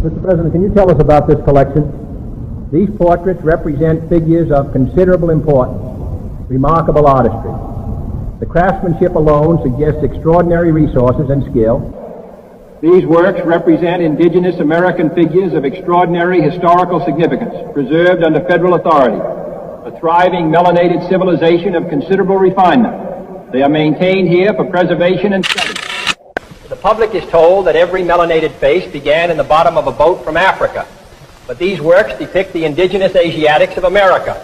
Mr. President, can you tell us about this collection? These portraits represent figures of considerable importance, remarkable artistry. The craftsmanship alone suggests extraordinary resources and skill. These works represent indigenous American figures of extraordinary historical significance, preserved under federal authority, a thriving melanated civilization of considerable refinement. They are maintained here for preservation and study. The public is told that every melanated face began in the bottom of a boat from Africa, but these works depict the indigenous Asiatics of America.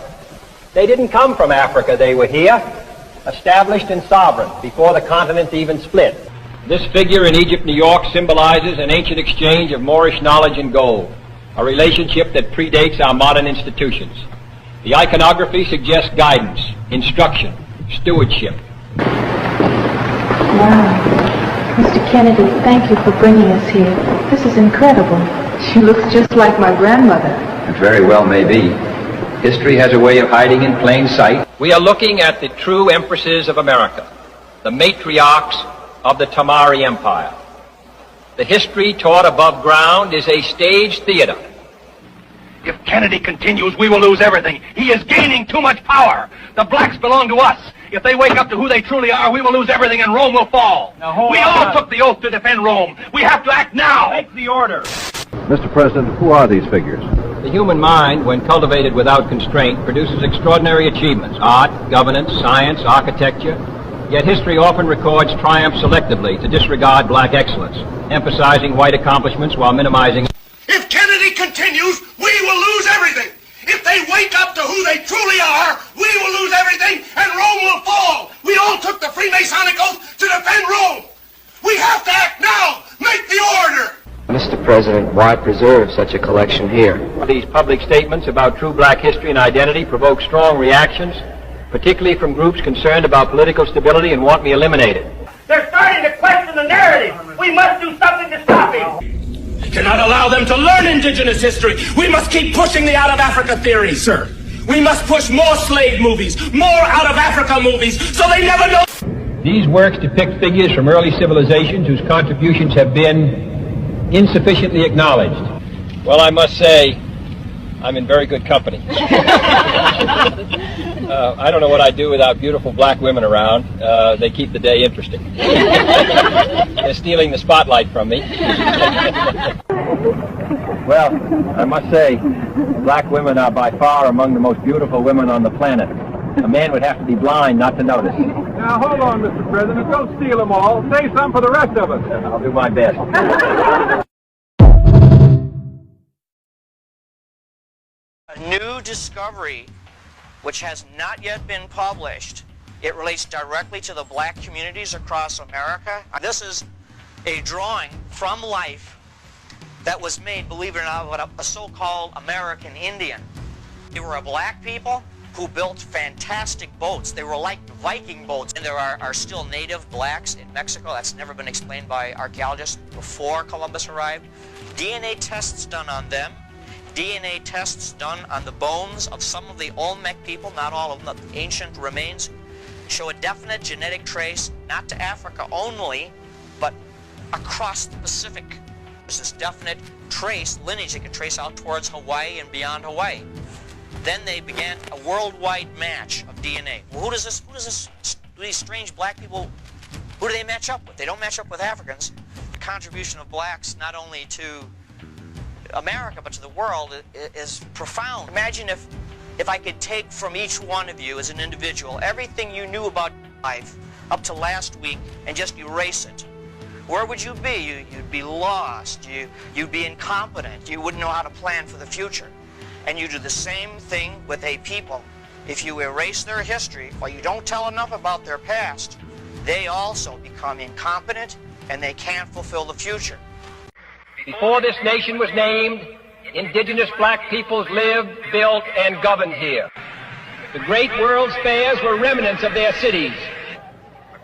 They didn't come from Africa, they were here, established and sovereign, before the continents even split. This figure in Egypt, New York, symbolizes an ancient exchange of Moorish knowledge and gold, a relationship that predates our modern institutions. The iconography suggests guidance, instruction, stewardship. Wow. Mr. Kennedy, thank you for bringing us here. This is incredible. She looks just like my grandmother. It very well may be. History has a way of hiding in plain sight. We are looking at the true empresses of America, the matriarchs of the Tamari Empire. The history taught above ground is a staged theater. If Kennedy continues, we will lose everything. He is gaining too much power. The blacks belong to us. If they wake up to who they truly are, we will lose everything and Rome will fall. We all took the oath to defend Rome. We have to act now. Take the order. Mr. President, who are these figures? The human mind, when cultivated without constraint, produces extraordinary achievements: art, governance, science, architecture. Yet history often records triumph selectively to disregard black excellence, emphasizing white accomplishments while minimizing. If Kennedy continues, we will lose everything. If they wake up to who they truly are, we will lose everything and Rome will fall. We all took the Freemasonic oath to defend Rome. We have to act now. Make the order. Mr. President, why preserve such a collection here? These public statements about true black history and identity provoke strong reactions, particularly from groups concerned about political stability and want me eliminated. They're starting to question the narrative. We must do something to stop it. We cannot allow them to learn indigenous history. We must keep pushing the out-of-Africa theory, sir. We must push more slave movies, more out-of-Africa movies, so they never know. These works depict figures from early civilizations whose contributions have been insufficiently acknowledged. Well, I must say, I'm in very good company. I don't know what I'd do without beautiful black women around. They keep the day interesting. They're stealing the spotlight from me. Well, I must say, black women are by far among the most beautiful women on the planet. A man would have to be blind not to notice. Now, hold on, Mr. President. Don't steal them all. Save some for the rest of us. I'll do my best. A new discovery which has not yet been published. It relates directly to the black communities across America. This is a drawing from life that was made, believe it or not, by a so-called American Indian. They were a black people who built fantastic boats. They were like Viking boats. And there are still native blacks in Mexico. That's never been explained by archaeologists before Columbus arrived. DNA tests done on them. DNA tests done on the bones of some of the Olmec people, not all of them, the ancient remains, show a definite genetic trace, not to Africa only, but across the Pacific. There's this definite trace, lineage they could trace out towards Hawaii and beyond Hawaii. Then they began a worldwide match of DNA. Well, these strange black people, who do they match up with? They don't match up with Africans. The contribution of blacks, not only to America, but to the world, is profound. Imagine if I could take from each one of you as an individual everything you knew about life up to last week and just erase it. Where would you be? You'd be lost. You'd be incompetent. You wouldn't know how to plan for the future. And you do the same thing with a people. If you erase their history, or you don't tell enough about their past, they also become incompetent and they can't fulfill the future. Before this nation was named, indigenous black peoples lived, built, and governed here. The great world's fairs were remnants of their cities.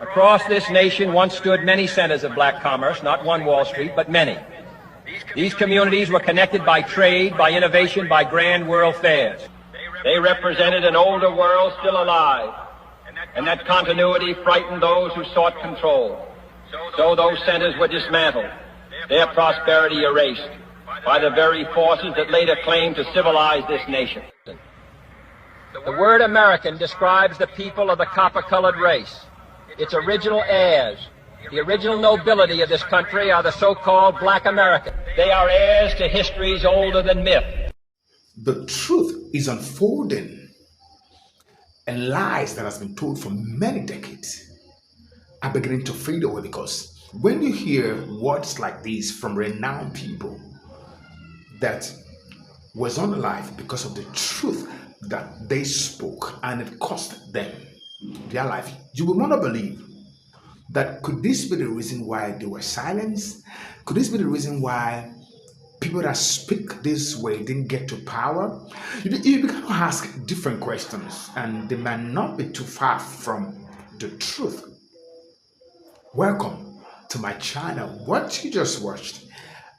Across this nation once stood many centers of black commerce, not one Wall Street, but many. These communities were connected by trade, by innovation, by grand world fairs. They represented an older world still alive, and that continuity frightened those who sought control. So those centers were dismantled, their prosperity erased, by the very forces that later claimed to civilize this nation. The word American describes the people of the copper-colored race. Its original heirs, the original nobility of this country, are the so-called Black Americans. They are heirs to histories older than myth. The truth is unfolding, and lies that has been told for many decades are beginning to fade away, because when you hear words like these from renowned people that was unalive because of the truth that they spoke, and it cost them their life, you will not believe that could this be the reason why they were silenced? Could this be the reason why people that speak this way didn't get to power? You begin to ask different questions, and they might not be too far from the truth. Welcome to my channel. What you just watched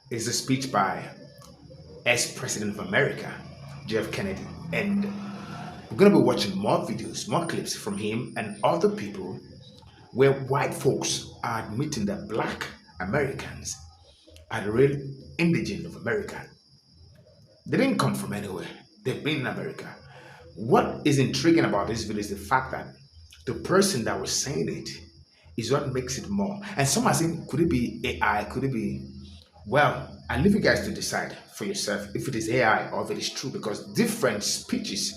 is a speech by ex-President of America, Jeff Kennedy, and we're going to be watching more videos, more clips from him and other people where white folks are admitting that Black Americans are the real indigenous of America. They didn't come from anywhere. They've been in America. What is intriguing about this video is the fact that the person that was saying it is what makes it more. And some are saying, could it be AI? Could it be... Well, I leave you guys to decide for yourself if it is AI or if it is true, because different speeches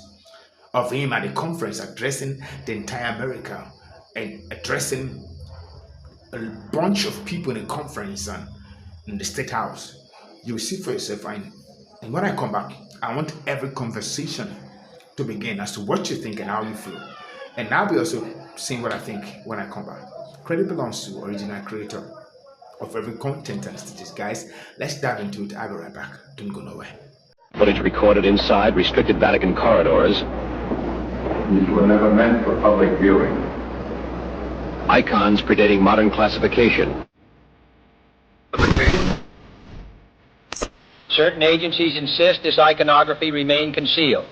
of him at the conference addressing the entire America and addressing a bunch of people in a conference and in the State House, you will see for yourself. And when I come back, I want every conversation to begin as to what you think and how you feel. And I'll be also saying what I think when I come back. Credit belongs to original creator of every content and stitches. Guys, let's dive into it. I'll be right back. Don't go nowhere. Footage recorded inside restricted Vatican corridors. These were never meant for public viewing. Icons predating modern classification. Certain agencies insist this iconography remain concealed.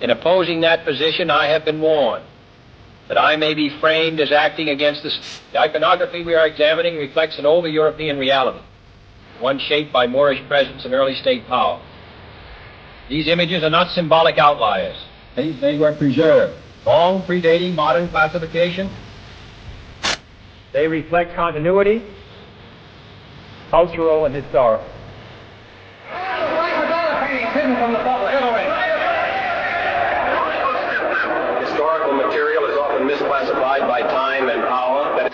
In opposing that position, I have been warned that I may be framed as acting against this. The iconography we are examining reflects an older European reality, one shaped by Moorish presence and early state power. These images are not symbolic outliers. They were preserved, long predating modern classification. They reflect continuity, cultural and historical. Historical material is often misclassified by time and power.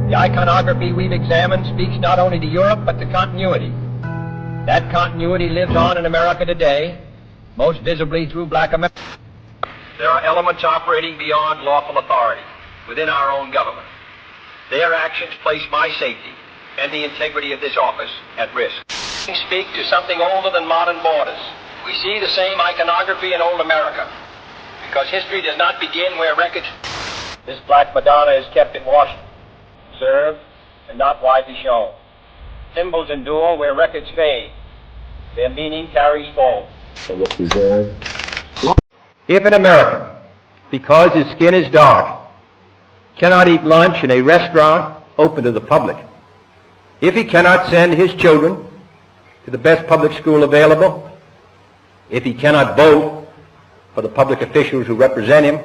The iconography we've examined speaks not only to Europe, but to continuity. That continuity lives on in America today, most visibly through Black America. There are elements operating beyond lawful authority within our own government. Their actions place my safety and the integrity of this office at risk. We speak to something older than modern borders. We see the same iconography in old America, because history does not begin where records... This Black Madonna is kept in Washington, preserved and not widely shown. Symbols endure where records fade. Their meaning carries forward. If an American, because his skin is dark, cannot eat lunch in a restaurant open to the public, if he cannot send his children to the best public school available, if he cannot vote for the public officials who represent him,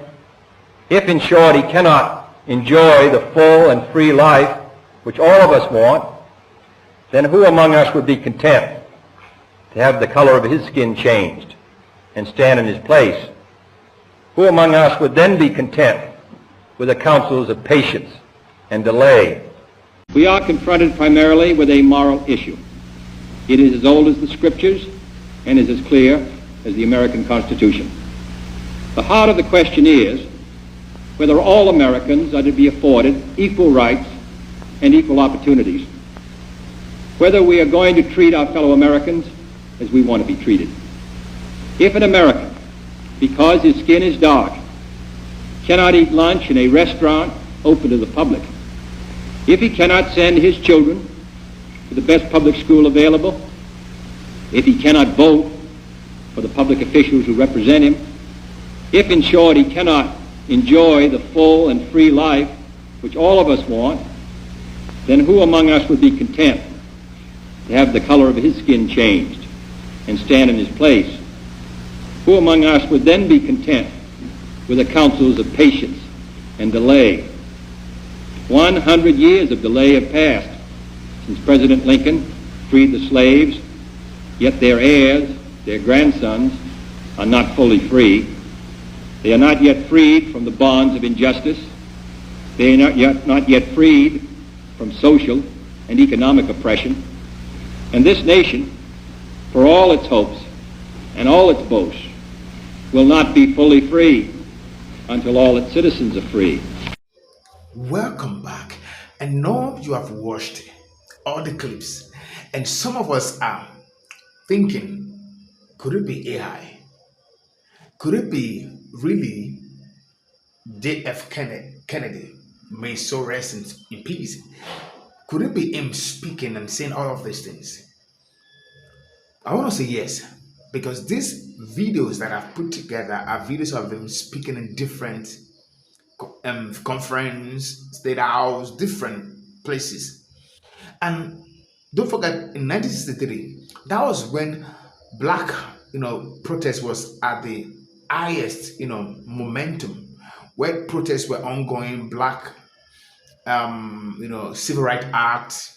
if, in short, he cannot enjoy the full and free life which all of us want, then who among us would be content to have the color of his skin changed and stand in his place? Who among us would then be content with the counsels of patience and delay? We are confronted primarily with a moral issue. It is as old as the Scriptures and is as clear as the American Constitution. The heart of the question is whether all Americans are to be afforded equal rights and equal opportunities, whether we are going to treat our fellow Americans as we want to be treated. If an American, because his skin is dark, cannot eat lunch in a restaurant open to the public, if he cannot send his children to the best public school available, if he cannot vote for the public officials who represent him, if, in short, he cannot enjoy the full and free life which all of us want, then who among us would be content to have the color of his skin changed and stand in his place, who among us would then be content with the counsels of patience and delay? 100 years of delay have passed since President Lincoln freed the slaves, yet their heirs, their grandsons, are not fully free. They are not yet freed from the bonds of injustice. They are not yet freed from social and economic oppression. And this nation, for all its hopes and all its boasts, will not be fully free until all its citizens are free. Welcome back. And now you have watched all the clips, and some of us are thinking, could it be AI? Could it be really J.F. Kennedy, may so rest in peace? Could it be him speaking and saying all of these things? I want to say yes, because these videos that I've put together are videos of him speaking in different conference, state house, different places. And don't forget, in 1963, that was when black, protest was at the highest, momentum, where protests were ongoing, black, civil rights act,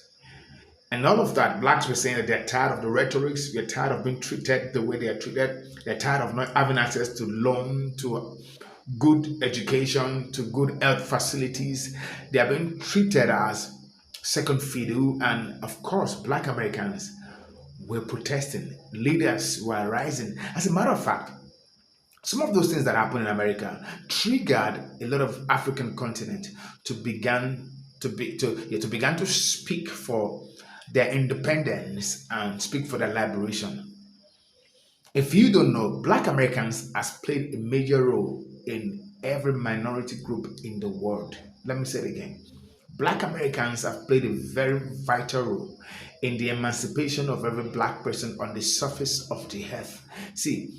and all of that. Blacks were saying that they're tired of the rhetorics, they're tired of being treated the way they are treated, they're tired of not having access to loan, to good education, to good health facilities. They are being treated as second fiddle. And of course, black Americans were protesting, leaders were rising. As a matter of fact, some of those things that happened in America triggered a lot of African continent to begin to speak for their independence and speak for their liberation. If you don't know, black Americans has played a major role in every minority group in the world. Let me say it again. Black Americans have played a very vital role in the emancipation of every black person on the surface of the earth. See,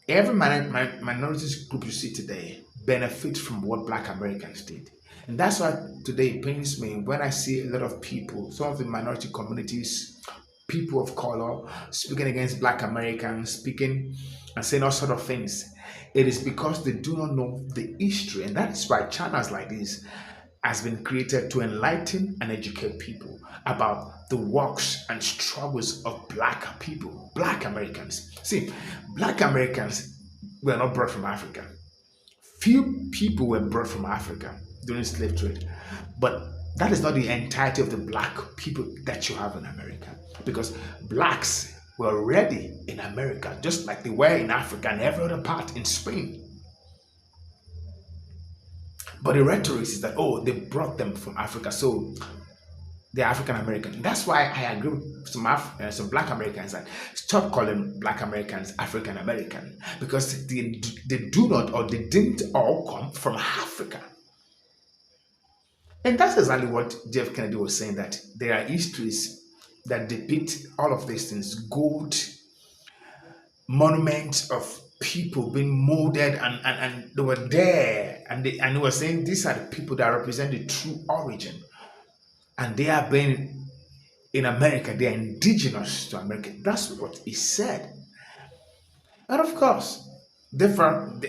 every minority group you see today benefits from what black Americans did. And that's why today it pains me when I see a lot of people, some of the minority communities, people of color, speaking against black Americans, speaking and saying all sort of things. It is because they do not know the history. And that's why channels like this has been created to enlighten and educate people about the works and struggles of black people, black Americans. See, black Americans were not brought from Africa. Few people were brought from Africa during slave trade, but that is not the entirety of the black people that you have in America, because blacks were already in America just like they were in Africa and every other part in Spain. But the rhetoric is that, oh, they brought them from Africa, so they're African American. That's why I agree with some black Americans that stop calling black Americans African American, because they do not, or they didn't all come from Africa. And that's exactly what Jeff Kennedy was saying, that there are histories that depict all of these things, gold monuments of people being molded, and they were there, and they were saying these are the people that represent the true origin, and they are being in America, they are indigenous to America. That's what he said. And of course, different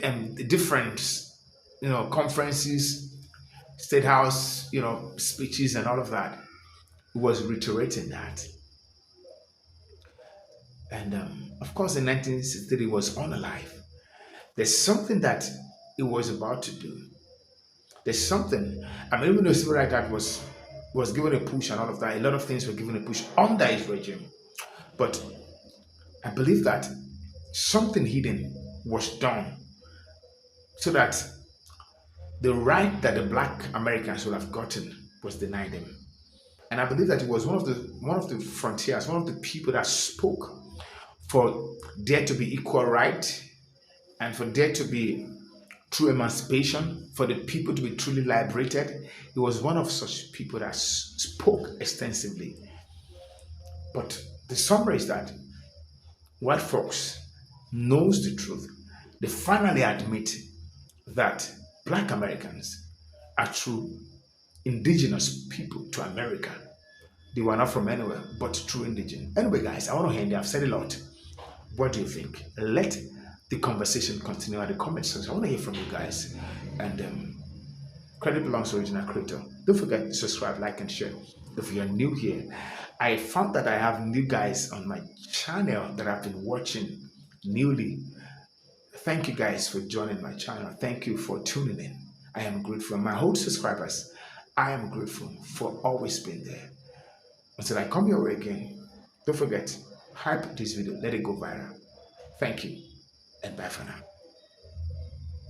conferences, State House, speeches and all of that, was reiterating that. And of course, in 1963, he was unalive. There's something that he was about to do. There's something. Even though Civil Rights Act was given a push and all of that, a lot of things were given a push under his regime. But I believe that something hidden was done so that the right that the black Americans would have gotten was denied them. And I believe that it was one of the frontiers, one of the people that spoke for there to be equal right and for there to be true emancipation, for the people to be truly liberated. He was one of such people that spoke extensively. But the summary is that white folks knows the truth. They finally admit that black Americans are true indigenous people to America. They were not from anywhere, but true indigenous. Anyway, guys, I want to end there. I've said a lot. What do you think? Let the conversation continue at the comment section. I want to hear from you guys. And credit belongs to original creator. Don't forget to subscribe, like, and share. If you're new here, I found that I have new guys on my channel that I've been watching newly. Thank you guys for joining my channel. Thank you for tuning in. I am grateful. My old subscribers, I am grateful for always being there. Until I come your way again, don't forget, hype this video, let it go viral. Thank you, and bye for now.